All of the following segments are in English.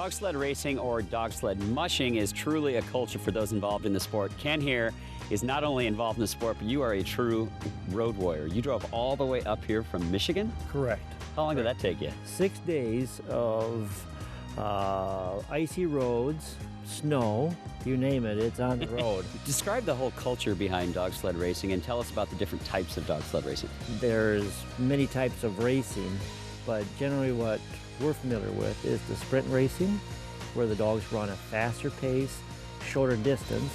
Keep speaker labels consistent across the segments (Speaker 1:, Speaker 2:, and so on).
Speaker 1: Dog sled racing, or dog sled mushing, is truly a culture for those involved in the sport. Ken here is not only involved in the sport, but you are a true road warrior. You drove all the way up here from Michigan?
Speaker 2: Correct.
Speaker 1: How long did that take you?
Speaker 2: 6 days of icy roads, snow, you name it, it's on the road.
Speaker 1: Describe the whole culture behind dog sled racing and tell us about the different types of dog sled racing.
Speaker 2: There's many types of racing, but generally what we're familiar with is the sprint racing, where the dogs run a faster pace, shorter distance,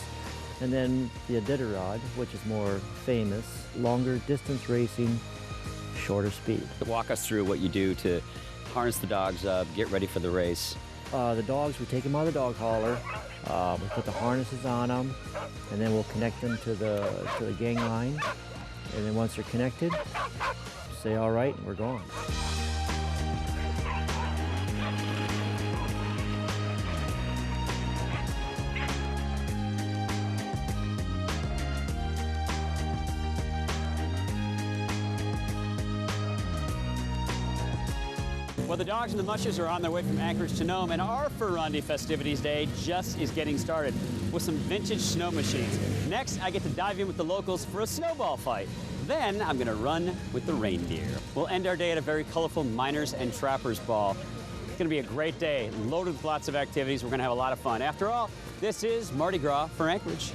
Speaker 2: and then the Iditarod, which is more famous, longer distance racing, shorter speed.
Speaker 1: Walk us through what you do to harness the dogs up, get ready for the race.
Speaker 2: The dogs, we take them out of the dog hauler, we put the harnesses on them, and then we'll connect them to the gang line. And then once they're connected, say all right, and we're gone.
Speaker 1: Well, the dogs and the mushers are on their way from Anchorage to Nome, and our Ferrandi Festivities Day just is getting started with some vintage snow machines. Next, I get to dive in with the locals for a snowball fight. Then I'm gonna run with the reindeer. We'll end our day at a very colorful miners and trappers ball. It's gonna be a great day, loaded with lots of activities. We're gonna have a lot of fun. After all, this is Mardi Gras for Anchorage.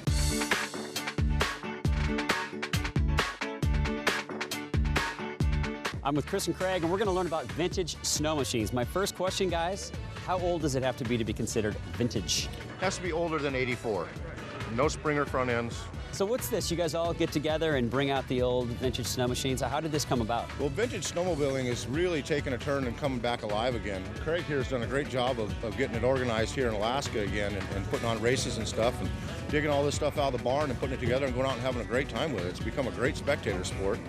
Speaker 1: I'm with Chris and Craig, and we're going to learn about vintage snow machines. My first question, guys, how old does it have to be to be vintage?
Speaker 3: It has to be older than 84. No Springer front ends.
Speaker 1: So what's this? You guys all get together and bring out the old vintage snow machines. How did this come about?
Speaker 3: Well, vintage snowmobiling is really taking a turn and coming back alive again. Craig here has done a great job of getting it organized here in Alaska again and putting on races and stuff and digging all this stuff out of the barn and putting it together and going out and having a great time with it. It's become a great spectator sport.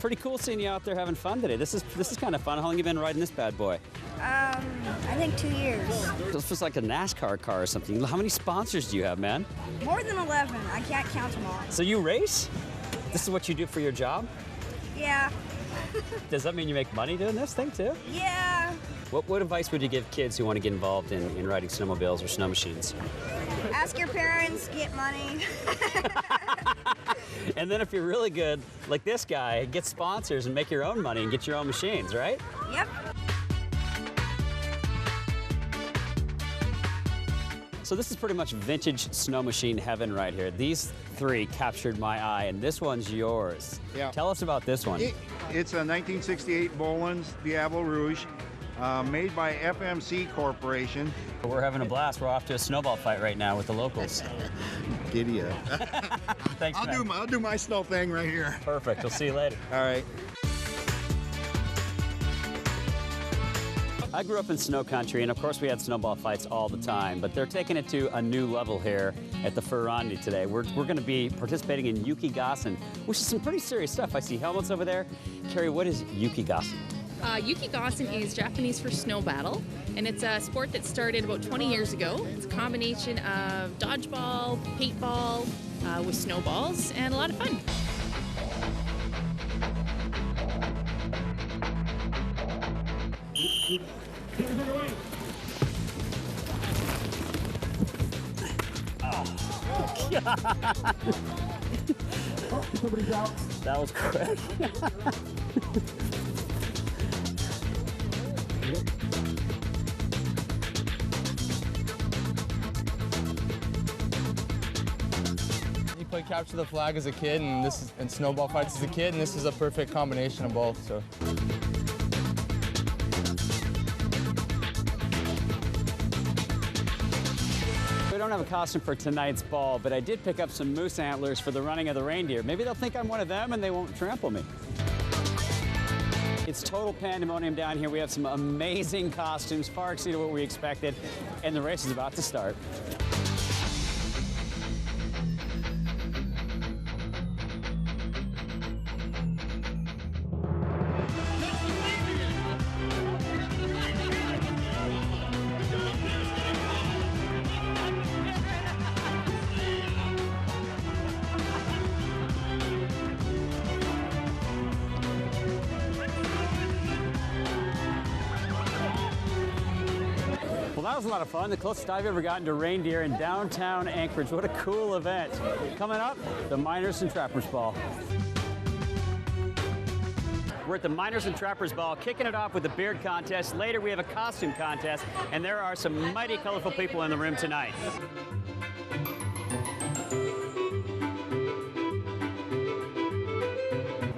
Speaker 1: Pretty cool seeing you out there having fun today. This is kind of fun. How long have you been riding this bad boy?
Speaker 4: I think 2 years.
Speaker 1: This feels like a NASCAR car or something. How many sponsors do you have, man?
Speaker 4: More than 11. I can't count them all.
Speaker 1: So you race? This is what you do for your job?
Speaker 4: Yeah.
Speaker 1: Does that mean you make money doing this thing too?
Speaker 4: Yeah.
Speaker 1: What advice would you give kids who want to get involved in riding snowmobiles or snow machines?
Speaker 4: Ask your parents, get money.
Speaker 1: And then if you're really good, like this guy, get sponsors and make your own money and get your own machines, right?
Speaker 4: Yep.
Speaker 1: So this is pretty much vintage snow machine heaven right here. These three captured my eye, and this one's yours.
Speaker 5: Yeah.
Speaker 1: Tell us about this one.
Speaker 5: It's a 1968 Boland's Diablo Rouge, made by FMC Corporation.
Speaker 1: We're having a blast. We're off to a snowball fight right now with the locals.
Speaker 5: Giddy up.
Speaker 1: Thanks, man.
Speaker 5: I'll do my snow thing right here.
Speaker 1: Perfect. We'll see you later.
Speaker 5: All right.
Speaker 1: I grew up in snow country, and of course we had snowball fights all the time, but they're taking it to a new level here at the Ferrandi today. We're going to be participating in Yukigassen, which is some pretty serious stuff. I see helmets over there. Carrie, what is Yukigassen?
Speaker 6: Yukigassen is Japanese for snow battle, and it's a sport that started about 20 years ago. It's a combination of dodgeball, paintball, with snowballs, and a lot of fun.
Speaker 1: That was quick.
Speaker 7: You played capture the flag as a kid, and snowball fights as a kid, and this is a perfect combination of both. So.
Speaker 1: We don't have a costume for tonight's ball, but I did pick up some moose antlers for the running of the reindeer. Maybe they'll think I'm one of them and they won't trample me. It's total pandemonium down here. We have some amazing costumes, far exceeded what we expected, and the race is about to start. was a lot of fun. The closest I've ever gotten to reindeer in downtown Anchorage. What a cool event. Coming up, the Miners and Trappers Ball. We're at the Miners and Trappers Ball, kicking it off with the beard contest. Later, we have a costume contest, and there are some mighty colorful people in the room tonight.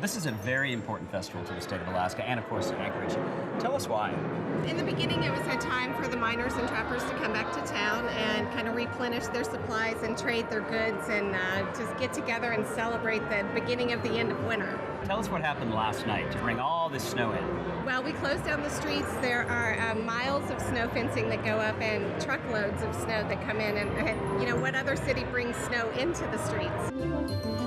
Speaker 1: This is a very important festival to the state of Alaska and, of course, to Anchorage. Tell us why.
Speaker 8: In the beginning, it was a time for the miners and trappers to come back to town and kind of replenish their supplies and trade their goods and just get together and celebrate the beginning of the end of winter.
Speaker 1: Tell us what happened last night to bring all this snow in.
Speaker 8: Well, we closed down the streets. There are miles of snow fencing that go up and truckloads of snow that come in. And you know, what other city brings snow into the streets?